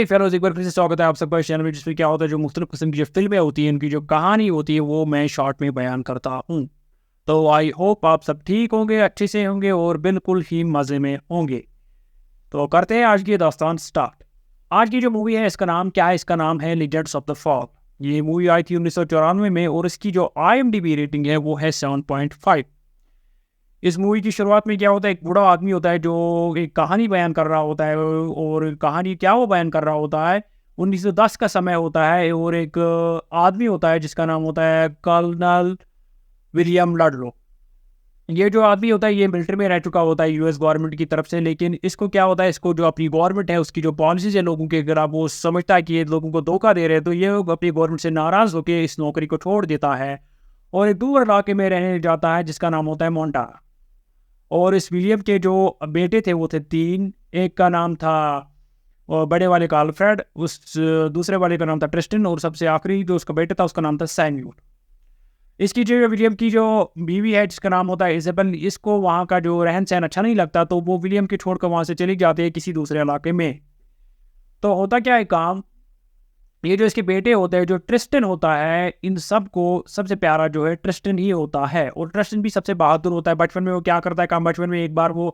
हे fellows, एक बार फिर से स्वागत है आप सबका इस चैनल में, जिसमें क्या होता है जो मुख्तलिफ किस्म की जो फ़िल्में होती हैं, उनकी जो कहानी होती है वो मैं शॉर्ट में बयान करता हूँ। तो आई होप आप सब ठीक होंगे, अच्छे से होंगे और बिल्कुल ही मज़े में होंगे। तो करते हैं आज की दास्तान स्टार्ट। आज की जो मूवी है इसका नाम क्या है? इसका नाम है लीजेंड्स ऑफ द फॉग। ये मूवी आई थी 1994 में और इसकी जो IMDb रेटिंग है वो है 7.5। इस मूवी की शुरुआत में क्या होता है, एक बूढ़ा आदमी होता है जो एक कहानी बयान कर रहा होता है और कहानी क्या वो बयान कर रहा होता है, 1910 का समय होता है और एक आदमी होता है जिसका नाम होता है कर्नल विलियम लडलो। ये जो आदमी होता है ये मिलिट्री में रह चुका होता है यूएस गवर्नमेंट की तरफ से, लेकिन इसको क्या होता है, इसको जो अपनी गवर्नमेंट है उसकी जो पॉलिसीज है लोगों के खिलाफ, वो समझता है कि ये लोगों को धोखा दे रहे हैं, तो ये अपनी गवर्नमेंट से नाराज़ होकर इस नौकरी को छोड़ देता है और एक दूर इलाके में रहने जाता है जिसका नाम होता है मोंटाना। और इस विलियम के जो बेटे थे वो थे 3। एक का नाम था बड़े वाले का अल्फ्रेड, उस दूसरे वाले का नाम था ट्रिस्टन और सबसे आखिरी जो उसका बेटा था उसका नाम था सैम्यूल। इसकी जो विलियम की जो बीवी है जिसका नाम होता है इज़ाबेल, इसको वहाँ का जो रहन सहन अच्छा नहीं लगता, तो वो विलियम के छोड़कर वहाँ से चली जाती है किसी दूसरे इलाके में। तो होता क्या है काम, ये जो इसके बेटे होते हैं, जो ट्रिस्टन होता है, इन सब को सबसे प्यारा जो है ट्रिस्टन ही होता है और ट्रिस्टन भी सबसे बहादुर होता है। बचपन में वो क्या करता है काम, बचपन में एक बार वो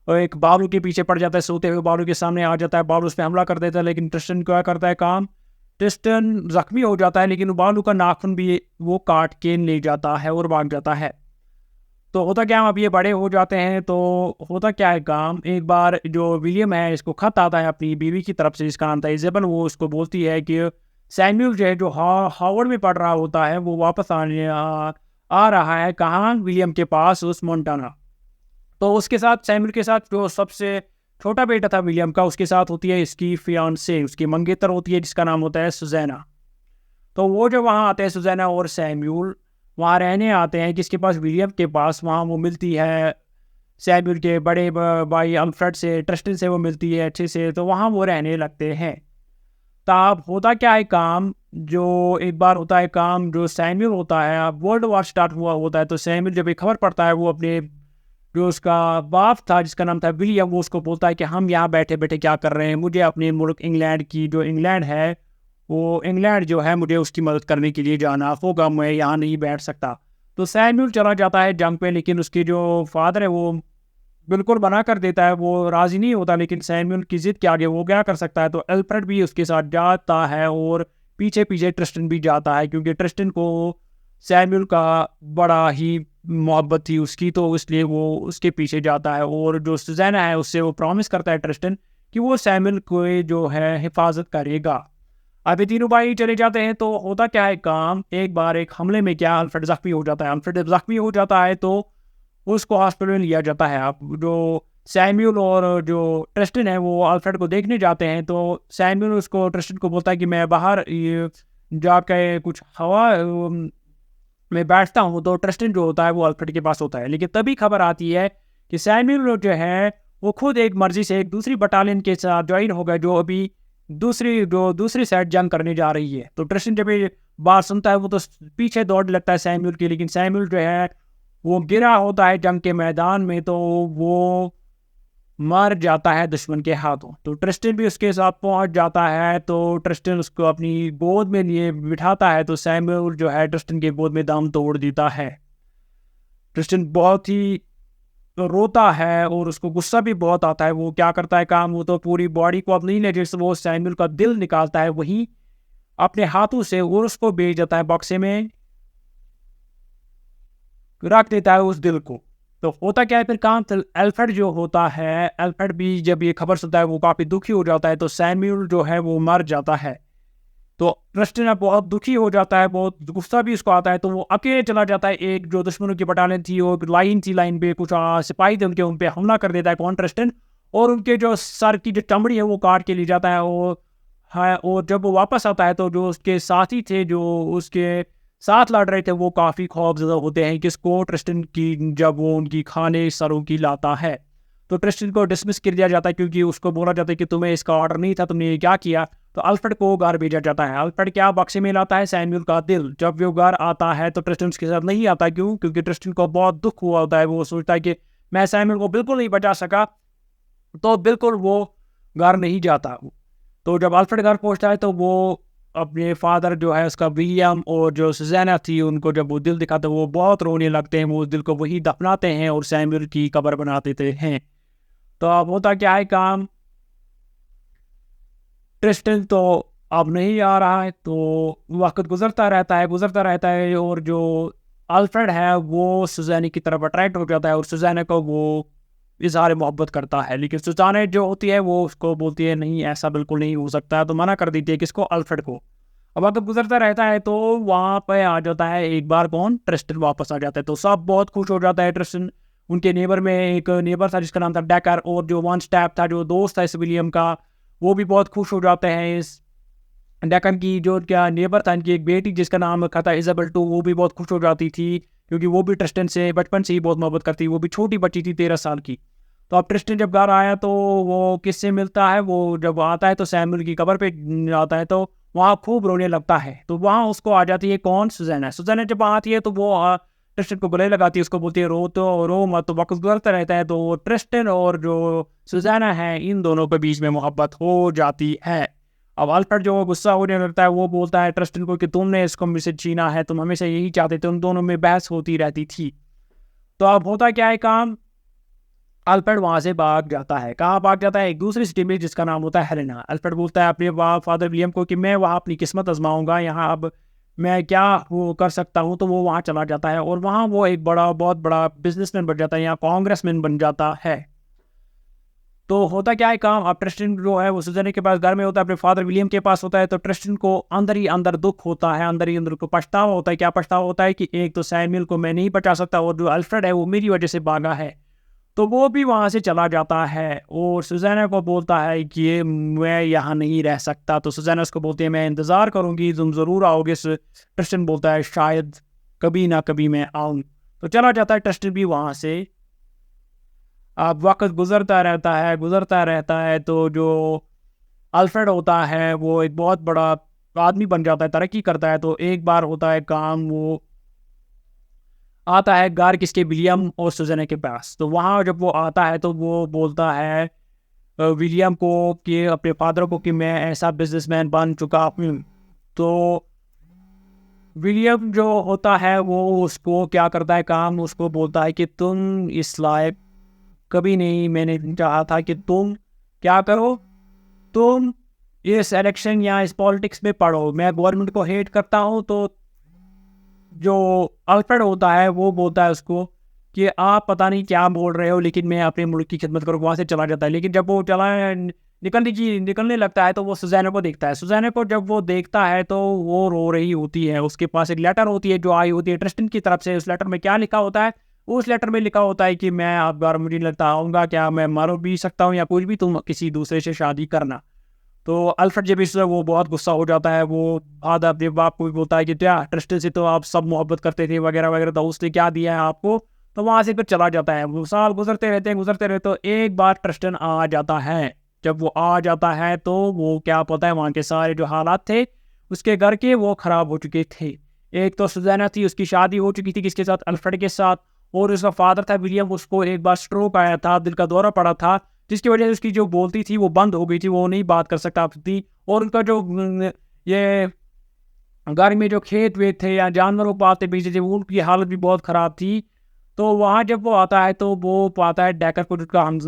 एक बालू के पीछे पड़ जाता है, सोते हुए बालू के सामने आ जाता है, बालू उस पर हमला कर देता है, लेकिन ट्रिस्टन क्या करता है काम, ट्रिस्टन जख्मी हो जाता है लेकिन बालू का नाखून भी वो काट के ले जाता है और भाग जाता है। तो होता क्या है, अब ये बड़े हो जाते हैं तो होता क्या है काम, एक बार जो विलियम है इसको खत आता है अपनी बीवी की तरफ से जिसका नाम था इज़ाबेल। वो उसको बोलती है कि सैम्यूल जो है जो हार्वर्ड में पढ़ रहा होता है वो वापस आ रहा है कहाँ, विलियम के पास, उस मोंटाना। तो उसके साथ सैम्यूल के साथ जो सबसे छोटा बेटा था विलियम का, उसके साथ होती है इसकी फियांसे, उसकी मंगेतर होती है जिसका नाम होता है सुजैना। तो वो जो वहाँ आते हैं सुजैना और सैम्यूल वहाँ रहने आते हैं किसके पास, विलियम के पास। वहाँ वो मिलती है सैम्यूल के बड़े भाई अल्फ्रेड से, ट्रिस्टन से वो मिलती है अच्छे से, तो वहाँ वो रहने लगते हैं। तब होता क्या है काम, जो एक बार होता है काम, जो सैम्यूल होता है, अब वर्ल्ड वॉर स्टार्ट हुआ होता है, तो सैम्यूल जब ये खबर पड़ता है वो अपने जो उसका बाप था जिसका नाम था विलियम, वो उसको बोलता है कि हम यहाँ बैठे बैठे क्या कर रहे हैं, मुझे अपने मुल्क इंग्लैंड की, जो इंग्लैंड है वो इंग्लैंड जो है, मुझे उसकी मदद करने के लिए जाना होगा, मैं यहाँ नहीं बैठ सकता। तो सैम्यूल चला जाता है जंग पे, लेकिन उसके जो फादर है वो बिल्कुल मना कर देता है, वो राज़ी नहीं होता, लेकिन सैम्यूल की ज़िद के आगे वो क्या कर सकता है। तो अल्फ्रेड भी उसके साथ जाता है और पीछे पीछे ट्रिस्टन भी जाता है, क्योंकि ट्रिस्टन को सैम्यूल का बड़ा ही मोहब्बत थी उसकी, तो इसलिए वो उसके पीछे जाता है। और जो सुजैना है उससे वो प्रॉमिस करता है ट्रिस्टन कि वो सैम्यूल को जो है हिफाजत करेगा। अभी तीनों भाई चले जाते हैं। तो होता क्या है काम, एक बार एक हमले में क्या अल्फ्रेड जख्मी हो जाता है। अल्फ्रेड जब जख्मी हो जाता है तो उसको हॉस्पिटल में लिया जाता है। अब जो सैम्यूल और जो ट्रिस्टन है वो अल्फ्रेड को देखने जाते हैं, तो सैम्यूल उसको ट्रिस्टन को बोलता है कि मैं बाहर जाके कुछ हवा में बैठता हूँ। तो ट्रिस्टन जो होता है वो अल्फ्रेड के पास होता है, लेकिन तभी खबर आती है कि सैम्यूल जो है वो खुद एक मर्जी से एक दूसरी बटालियन के साथ ज्वाइन हो गए, जो अभी दूसरी साइड जंग करने जा रही है। तो ट्रिस्टन जब ये बात सुनता है वो तो पीछे दौड़ लगता है सैम्यूल के, लेकिन सैम्यूल जो है वो गिरा होता है जंग के मैदान में, तो वो मर जाता है दुश्मन के हाथों। तो ट्रिस्टन भी उसके साथ पहुंच जाता है, तो ट्रिस्टन उसको अपनी गोद में लिए बिठाता है, तो सैम्यूल जो है ट्रिस्टन के गोद में दम तोड़ देता है। ट्रिस्टन बहुत ही रोता है और उसको गुस्सा भी बहुत आता है। वो क्या करता है काम, वो तो पूरी बॉडी को अब नहीं ले, जैसे वो सैम्यूल का दिल निकालता है वही अपने हाथों से और उसको बेच देता है, बक्से में रख देता है उस दिल को। तो होता क्या है फिर काम, अल्फ्रेड जो होता है, अल्फ्रेड भी जब ये खबर सुनता है वो काफ़ी दुखी हो जाता है। तो सैम्यूल जो है वो मर जाता है, तो ट्रिस्टन बहुत दुखी हो जाता है, बहुत गुस्सा भी उसको आता है, तो वो अकेले चला जाता है। एक जो दुश्मनों की बटालियन थी वो लाइन थी, लाइन पे कुछ सिपाही थे उनके, उन पे हमला कर देता है कौन, ट्रिस्टन, और उनके जो सर की जो चमड़ी है वो काट के ले जाता है। और जब वो वापस आता है तो जो उसके साथी थे जो उसके साथ लड़ रहे थे वो काफ़ी खौफजदा होते हैं किसको, ट्रिस्टन की, जब वो उनकी खाने सरों की लाता है। तो ट्रिस्टन को डिसमिस कर दिया जाता है, क्योंकि उसको बोला जाता है कि तुम्हें इसका ऑर्डर नहीं था, तुमने ये क्या किया। तो अल्फ्रेड को घर भेजा जाता है। अल्फ्रेड क्या बक्से में लाता है, सैम्यूल का दिल। जब वो घर आता है तो ट्रिस्टन उसके साथ नहीं आता, क्यों, क्योंकि ट्रिस्टन को बहुत दुख हुआ होता है। वो सोचता है कि मैं सैम्यूल को बिल्कुल नहीं बचा सका, तो बिल्कुल वो घर नहीं जाता। तो जब अल्फ्रेड घर पहुंचता है तो वो अपने फादर जो है उसका विलियम और जो सुजैना थी उनको जब वो दिल दिखाते वो बहुत रोने लगते हैं, वो उस दिल को वही दफनाते हैं और सैमुअल की कब्र बना देते हैं। तो अब होता क्या है काम, ट्रिस्टन तो अब नहीं आ रहा है, तो वक्त गुजरता रहता है और जो अल्फ्रेड है वो सुजैना की तरफ अट्रैक्ट हो जाता है और सुजैना को वो इजहार मोहब्बत करता है, लेकिन सुजाना जो होती है वो उसको बोलती है नहीं ऐसा बिल्कुल नहीं हो सकता, तो मना कर देती है किसको, अल्फ्रेड को। अब वक्त गुजरता रहता है तो वहाँ पे आ जाता है एक बार कौन, ट्रिस्टन वापस आ जाता है। तो सब बहुत खुश हो जाता है। ट्रिस्टन उनके नेबर में एक नेबर था जिसका नाम था डेकर, और जो वन स्टैप था जो दोस्त था इस विलियम का, वो भी बहुत खुश हो जाते हैं। इस डेकन की जो क्या नेबर था, इनकी एक बेटी जिसका नाम रखा था इजाबेल टू, वो भी बहुत खुश हो जाती थी क्योंकि वो भी ट्रिस्टन से बचपन से ही बहुत मोहब्बत करती, वो भी छोटी बच्ची थी 13 साल की। तो अब ट्रिस्टन जब घर आया तो वो किससे मिलता है, वो जब आता है तो सैमुअल की कब्र पे आता है तो वहाँ खूब रोने लगता है। तो वहाँ उसको आ जाती है कौन, सुजैना। सुजैना जब आती है तो वो ट्रिस्टन को गले लगाती है, उसको बोलती है रो तो रो मत। तो वक्त गुजरता रहता है तो ट्रिस्टन और जो सुजैना है इन दोनों के बीच में मोहब्बत हो जाती है। अब अल्फ्रेड जो गुस्सा होने लगता है, वो बोलता है ट्रिस्टन को कि तुमने इसको मुझसे छीना है, तुम हमेशा यही चाहते थे। उन दोनों में बहस होती रहती थी। तो अब होता क्या है काम, अल्फ्रेड वहां से भाग जाता है। कहाँ भाग जाता है, एक दूसरी सिटी में जिसका नाम होता है हेलेना। अल्फ्रेड बोलता है अपने फादर विलियम को कि मैं वहाँ अपनी किस्मत आजमाऊंगा, यहाँ अब मैं क्या वो कर सकता हूँ। तो वो वहाँ चला जाता है और वहाँ वो एक बहुत बड़ा बिजनेसमैन बन जाता है, यहाँ कांग्रेसमैन बन जाता है। तो होता क्या है काम, अब ट्रिस्टन जो है वो सुजैना के पास घर में होता है, अपने फादर विलियम के पास होता है। तो ट्रिस्टन को अंदर ही अंदर दुख होता है, अंदर ही अंदर को पछतावा होता है। क्या पछतावा होता है कि एक तो सैमुअल को मैं नहीं बचा सकता और जो अल्फ्रेड है वो मेरी वजह से भागा है। तो वो भी वहाँ से चला जाता है और सुजैना को बोलता है कि मैं यहाँ नहीं रह सकता। तो सुजैना उसको बोलती है मैं इंतज़ार करूँगी, तुम ज़रूर आओगे। ट्रिस्टन बोलता है शायद कभी ना कभी मैं आऊँ। तो चला जाता है ट्रिस्टन भी वहाँ से। अब वक्त गुजरता रहता है तो जो अल्फ्रेड होता है वो एक बहुत बड़ा आदमी बन जाता है, तरक्की करता है। तो एक बार होता है काम, वो आता है घर किसके, विलियम और सुजैना के पास। तो वहाँ जब वो आता है तो वो बोलता है विलियम को कि अपने फादर को कि मैं ऐसा बिजनेसमैन बन चुका हूँ। तो विलियम जो होता है वो उसको क्या करता है काम, उसको बोलता है कि तुम इस लायक कभी नहीं, मैंने चाहा था कि तुम क्या करो, तुम इस इलेक्शन या इस पॉलिटिक्स में पढ़ो। मैं गवर्नमेंट को हेट करता हूँ। तो जो अल्फ्रेड होता है वो बोलता है उसको कि आप पता नहीं क्या बोल रहे हो, लेकिन मैं अपने मुल्क की खिदमत करूँ। वहाँ से चला जाता है। लेकिन जब वो निकलने लगता है तो वो सुजैना को देखता है। सुजैना को जब वो देखता है तो वो रो रही होती है। उसके पास एक लेटर होती है जो आई होती है ट्रिस्टन की तरफ से। उस लेटर में क्या लिखा होता है, उस लेटर में लिखा होता है कि मैं अब बार मुझे लगता आऊँगा, क्या मैं मर भी सकता हूँ या कुछ भी, तुम किसी दूसरे से शादी करना। तो अल्फ्रेड जब इससे वो बहुत गुस्सा हो जाता है, वो आधा अपने बाप को भी बोलता है कि क्या ट्रिस्टन से तो आप सब मोहब्बत करते थे वगैरह वगैरह, तो उसने क्या दिया है आपको। तो वहाँ से फिर चला जाता है। वो साल गुजरते रहते तो एक बार ट्रिस्टन आ जाता है। जब वो आ जाता है तो वो क्या पता है वहाँ के सारे जो हालात थे उसके घर के, वो ख़राब हो चुके थे। एक तो सुजैना थी, उसकी शादी हो चुकी थी किसके साथ, अल्फ्रेड के साथ। और उसका फादर था विलियम, उसको एक बार स्ट्रोक आया था, दिल का दौरा पड़ा था, जिसकी वजह से उसकी जो बोलती थी वो बंद हो गई थी, वो नहीं बात कर सकता थी। और उनका जो ये घर में जो खेत वेत थे या जानवरों को पालते पीछे थे, वो उनकी हालत भी बहुत ख़राब थी। तो वहाँ जब वो आता है तो वो पाता है डेकर को, जिसका हम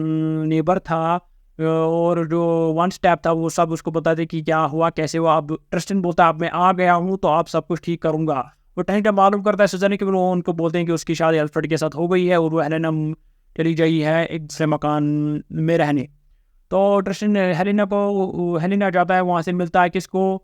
नेबर था और जो वन स्टेप था, वो सब उसको बताते कि क्या हुआ कैसे हुआ। अब ट्रिस्टन बोलता है अब मैं आ गया हूँ तो आप सब कुछ ठीक करूँगा। वो कहीं का मालूम करता है सुजैना, कि वो उनको बोलते हैं कि उसकी शादी अल्फ्रेड के साथ हो गई है और वो हेलेना चली गई है एक दूसरे मकान में रहने। तो ट्रिस्टन हेलेना जाता है, वहाँ से मिलता है किसको,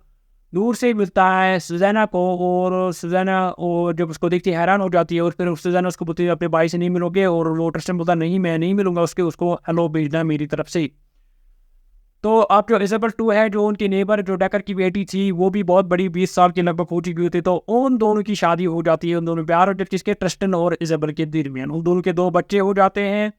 दूर से ही मिलता है सुजैना को। और सुजैना और जब उसको देखती है हैरान हो जाती है और फिर सुजैना उसको बोलती है अपने भाई से नहीं मिलोगे। और वो ट्रिस्टन बोलता नहीं मैं नहीं मिलूंगा उसको हेलो भेजना मेरी तरफ से। तो अब जो इजाबेल टू है जो उनकी नेबर जो डेकर की बेटी थी, वो भी बहुत बड़ी 20 साल की लगभग हो चुकी होती। तो उन दोनों की शादी हो जाती है, उन दोनों प्यार हो जाती है किसके, ट्रिस्टन और इजाबेल के दरमियान। उन दोनों के 2 बच्चे हो जाते हैं।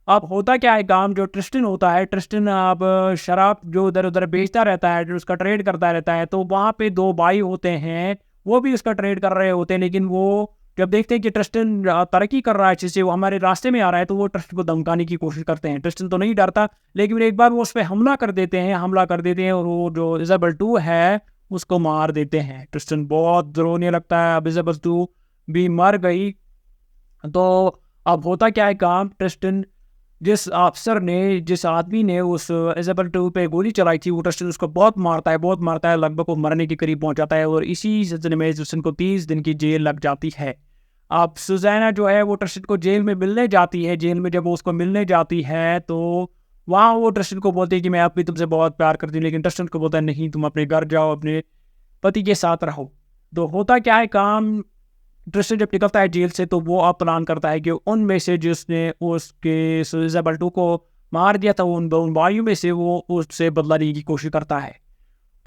अब होता क्या है काम, जो ट्रिस्टन होता है, ट्रिस्टन अब शराब जो इधर उधर बेचता रहता है, जो उसका ट्रेड करता रहता है। तो वहाँ पे 2 भाई होते हैं, वो भी उसका ट्रेड कर रहे होते हैं। लेकिन वो जब देखते हैं कि ट्रिस्टन तरक्की कर रहा है अच्छे से, वो हमारे रास्ते में आ रहा है, तो वो ट्रिस्टन को धमकाने की कोशिश करते हैं। ट्रिस्टन तो नहीं डरता, लेकिन एक बार वो उस पर हमला कर देते हैं और वो जो इजाबेल 2 है उसको मार देते हैं। ट्रिस्टन बहुत रोने लगता है, अब इजाबेल 2 भी मर गई। तो अब होता क्या है काम, ट्रिस्टन जिस आदमी ने उस इजाबेल 2 पे गोली चलाई थी, वो ट्रिस्टन उसको बहुत मारता है, लगभग वो मरने के करीब पहुंच जाता है और इसी सिलसिले में ट्रिस्टन को 30 दिन की जेल लग जाती है। अब सुजैना जो है वो ट्रिस्टन को जेल में मिलने जाती है। जेल में जब वो उसको मिलने जाती है तो वहाँ वो ट्रिस्टन को बोलती है कि मैं अब भी तुमसे बहुत प्यार करती हूँ, लेकिन ट्रिस्टन को बोलता है नहीं, तुम अपने घर जाओ, अपने पति के साथ रहो। तो होता क्या है काम, ट्रिस्टन जब निकलता है जेल से तो वो अब प्लान करता है कि उनमें से जिसने उसके इजाबेल 2 को मार दिया था, उन भाइयों में से वो उससे बदला लेने की कोशिश करता है।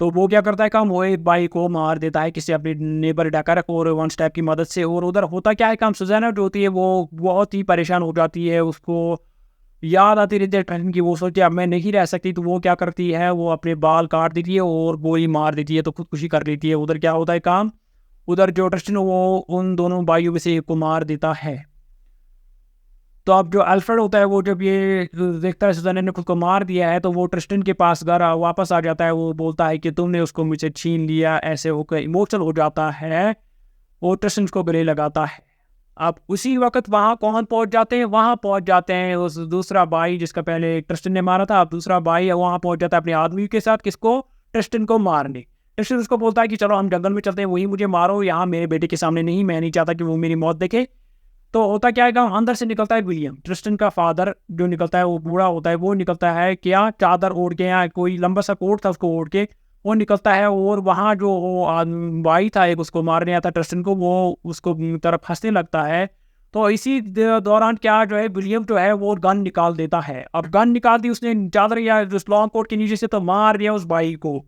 तो वो क्या करता है काम, वो एक भाई को मार देता है किसी अपने नेबर डाकर और वन स्टेप की मदद से। और उधर होता क्या है काम, सुजैना जो होती है वो बहुत ही परेशान हो जाती है, उसको याद आती रहती है ट्रिस्टन की। वो सोचती है अब मैं नहीं रह सकती, तो वो क्या करती है, वो अपने बाल काट देती है और गोली मार देती है, तो खुदकुशी कर लेती है। उधर क्या होता है काम, उधर जो ट्रिस्टन वो उन दोनों भाइयों में से एक को मार देता है। तो अब जो अल्फ्रेड होता है वो जब ये देखता है सुजैना ने खुद को मार दिया है, तो वो ट्रिस्टन के पास घर वापस आ जाता है। वो बोलता है कि तुमने उसको मुझसे छीन लिया, ऐसे होकर इमोशनल हो जाता है, वो ट्रिस्टन को गले लगाता है। अब उसी वक्त वहाँ कौन पहुंच जाते हैं, वहाँ पहुंच जाते हैं उस दूसरा भाई जिसका पहले ट्रिस्टन ने मारा था। अब दूसरा भाई वहाँ पहुंच जाता है अपने आदमी के साथ, किसको, ट्रिस्टन को मारने। ट्रिस्टन उसको बोलता है कि चलो हम जंगल में चलते हैं, वही मुझे मारो, यहाँ मेरे बेटे के सामने नहीं, मैं नहीं चाहता कि वो मेरी मौत देखे। तो होता क्या है, अंदर से निकलता है विलियम, ट्रिस्टन का फादर जो निकलता है, वो बूढ़ा होता है, वो निकलता है क्या, चादर ओढ़ के या कोई लंबा सा कोट था उसको ओढ़ के वो निकलता है। और वहाँ जो वो भाई था एक, उसको मारने आता ट्रिस्टन को, वो उसको तरफ हंसने लगता है। तो इसी दौरान क्या जो है, विलियम जो है वो गन निकाल देता है। अब गन निकाल दी उसने चादर या लॉन्ग कोट के नीचे से, तो मार दिया उस भाई को।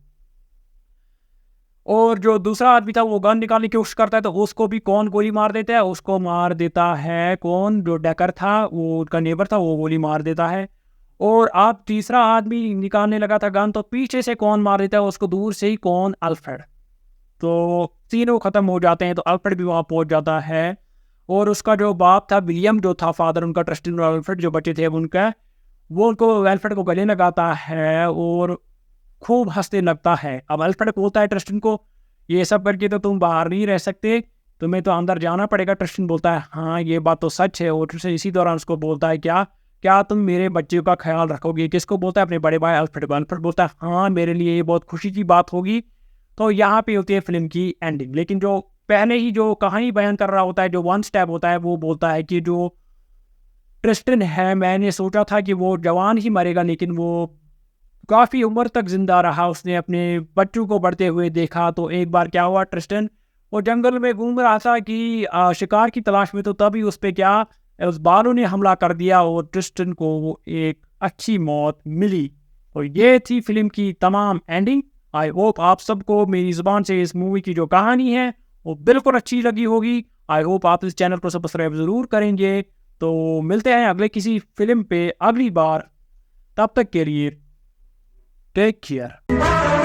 और जो दूसरा आदमी था वो गन निकालने की कोशिश करता है, तो उसको भी कौन गोली मार देता है, उसको मार देता है कौन, जो डेकर था, वो उसका नेबर था, वो गोली मार देता है। और अब तीसरा आदमी निकालने लगा था गन, तो पीछे से कौन मार देता है उसको, दूर से ही कौन, अल्फ्रेड। तो तीनों खत्म हो जाते हैं, तो अल्फ्रेड भी वहाँ पहुँच जाता है। और उसका जो बाप था विलियम, जो था फादर उनका, ट्रिस्टन और अल्फ्रेड जो बच्चे थे उनका, वो उनको अल्फ्रेड को गले लगाता है और खूब हंसने लगता है। अब अल्फ्रेड बोलता है ट्रिस्टन को, ये सब करके तो तुम बाहर नहीं रह सकते, तुम्हें तो अंदर जाना पड़ेगा। ट्रिस्टन बोलता है हाँ ये बात तो सच है। और ट्रिस्टन इसी दौरान उसको बोलता है क्या क्या तुम मेरे बच्चे का ख्याल रखोगे, किसको बोलता है, अपने बड़े भाई अल्फ्रेड को। अल्फ्रेड बोलता है हाँ मेरे लिए ये बहुत खुशी की बात होगी। तो यहाँ पे होती है फिल्म की एंडिंग। लेकिन जो पहले ही जो कहानी बयान कर रहा होता है, जो वन स्टेप होता है, वो बोलता है कि जो ट्रिस्टन है, मैंने सोचा था कि वो जवान ही मरेगा, लेकिन वो काफ़ी उम्र तक जिंदा रहा, उसने अपने बच्चों को बढ़ते हुए देखा। तो एक बार क्या हुआ, ट्रिस्टन वो जंगल में घूम रहा था कि शिकार की तलाश में, तो तभी उस पे क्या, उस बालों ने हमला कर दिया और ट्रिस्टन को एक अच्छी मौत मिली। तो ये थी फिल्म की तमाम एंडिंग। आई होप आप सबको मेरी ज़ुबान से इस मूवी की जो कहानी है वो बिल्कुल अच्छी लगी होगी। आई होप आप इस चैनल को सब्सक्राइब ज़रूर करेंगे। तो मिलते हैं अगले किसी फिल्म पे अगली बार, तब तक के लिए टेक केयर।